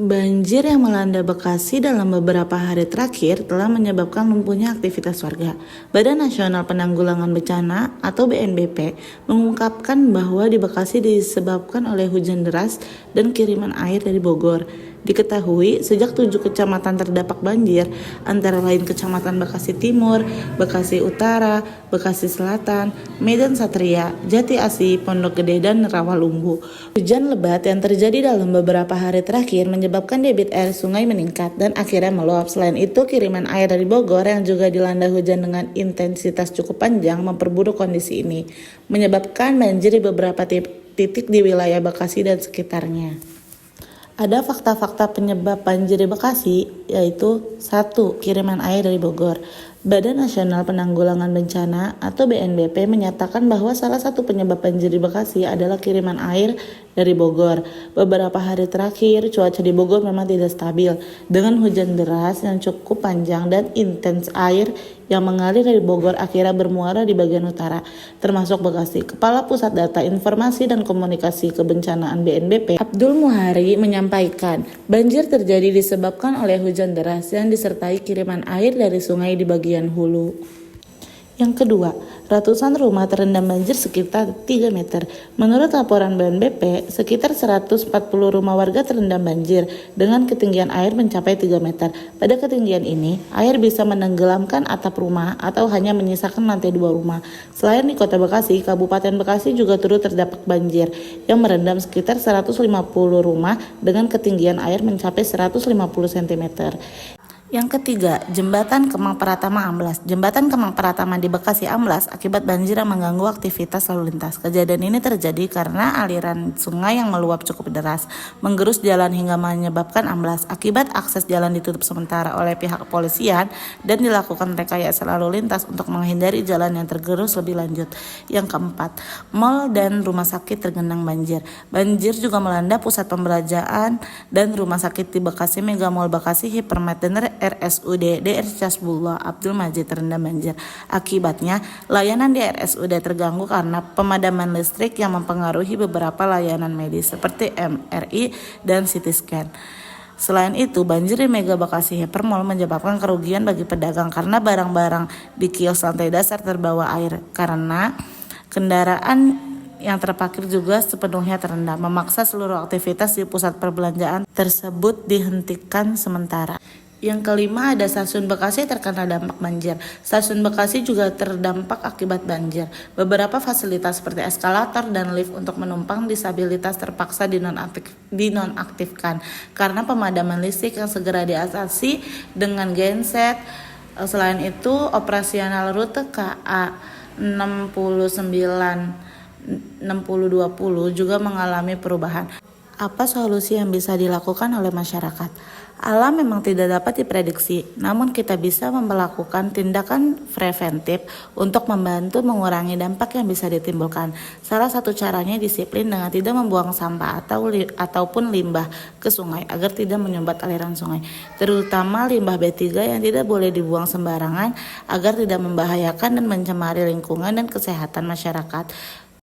Banjir yang melanda Bekasi dalam beberapa hari terakhir telah menyebabkan lumpuhnya aktivitas warga. Badan Nasional Penanggulangan Bencana atau BNPB mengungkapkan bahwa di Bekasi disebabkan oleh hujan deras dan kiriman air dari Bogor. Diketahui sejak 7 kecamatan terdampak banjir, antara lain Kecamatan Bekasi Timur, Bekasi Utara, Bekasi Selatan, Medan Satria, Jati Asih, Pondok Gede, dan Rawalumbu. Hujan lebat yang terjadi dalam beberapa hari terakhir menyebabkan debit air sungai meningkat dan akhirnya meluap. Selain itu, kiriman air dari Bogor yang juga dilanda hujan dengan intensitas cukup panjang memperburuk kondisi ini, menyebabkan banjir di beberapa titik di wilayah Bekasi dan sekitarnya. Ada fakta-fakta penyebab banjir di Bekasi, yaitu 1. Kiriman air dari Bogor. Badan Nasional Penanggulangan Bencana atau BNPB menyatakan bahwa salah satu penyebab banjir di Bekasi adalah kiriman air dari Bogor. Beberapa hari terakhir, cuaca di Bogor memang tidak stabil, dengan hujan deras yang cukup panjang dan intens. Air yang mengalir dari Bogor akhirnya bermuara di bagian utara, termasuk Bekasi. Kepala Pusat Data Informasi dan Komunikasi Kebencanaan BNPB, Abdul Muhari, menyampaikan, banjir terjadi disebabkan oleh hujan deras yang disertai kiriman air dari sungai di bagian hulu. Yang kedua, ratusan rumah terendam banjir sekitar 3 meter. Menurut laporan BNPB, sekitar 140 rumah warga terendam banjir dengan ketinggian air mencapai 3 meter. Pada ketinggian ini, air bisa menenggelamkan atap rumah atau hanya menyisakan lantai 2 rumah. Selain di Kota Bekasi, Kabupaten Bekasi juga turut terdampak banjir yang merendam sekitar 150 rumah dengan ketinggian air mencapai 150 cm. Yang ketiga, Jembatan Kemang Pratama amblas. Jembatan Kemang Pratama di Bekasi amblas akibat banjir yang mengganggu aktivitas lalu lintas. Kejadian ini terjadi karena aliran sungai yang meluap cukup deras, menggerus jalan hingga menyebabkan amblas. Akibat akses jalan ditutup sementara oleh pihak kepolisian dan dilakukan rekayasa lalu lintas untuk menghindari jalan yang tergerus lebih lanjut. Yang keempat, mal dan rumah sakit tergenang banjir. Banjir juga melanda pusat pembelanjaan dan rumah sakit di Bekasi, Mega Mall Bekasi, Hypermart, dan RSUD DR Casbullah Abdul Majid terendam banjir. Akibatnya, layanan di RSUD terganggu karena pemadaman listrik yang mempengaruhi beberapa layanan medis seperti MRI dan CT scan. Selain itu, banjir di Mega Bekasi Hypermall menyebabkan kerugian bagi pedagang karena barang-barang di kios lantai dasar terbawa air karena kendaraan yang terparkir juga sepenuhnya terendam, memaksa seluruh aktivitas di pusat perbelanjaan tersebut dihentikan sementara. Yang kelima, ada Stasiun Bekasi terkena dampak banjir. Stasiun Bekasi juga terdampak akibat banjir. Beberapa fasilitas seperti eskalator dan lift untuk menumpang disabilitas terpaksa dinonaktifkan karena pemadaman listrik yang segera diatasi dengan genset. Selain itu, operasional rute KA 6020 juga mengalami perubahan. Apa solusi yang bisa dilakukan oleh masyarakat? Alam memang tidak dapat diprediksi, namun kita bisa melakukan tindakan preventif untuk membantu mengurangi dampak yang bisa ditimbulkan. Salah satu caranya disiplin dengan tidak membuang sampah ataupun limbah ke sungai agar tidak menyumbat aliran sungai, terutama limbah B3 yang tidak boleh dibuang sembarangan agar tidak membahayakan dan mencemari lingkungan dan kesehatan masyarakat.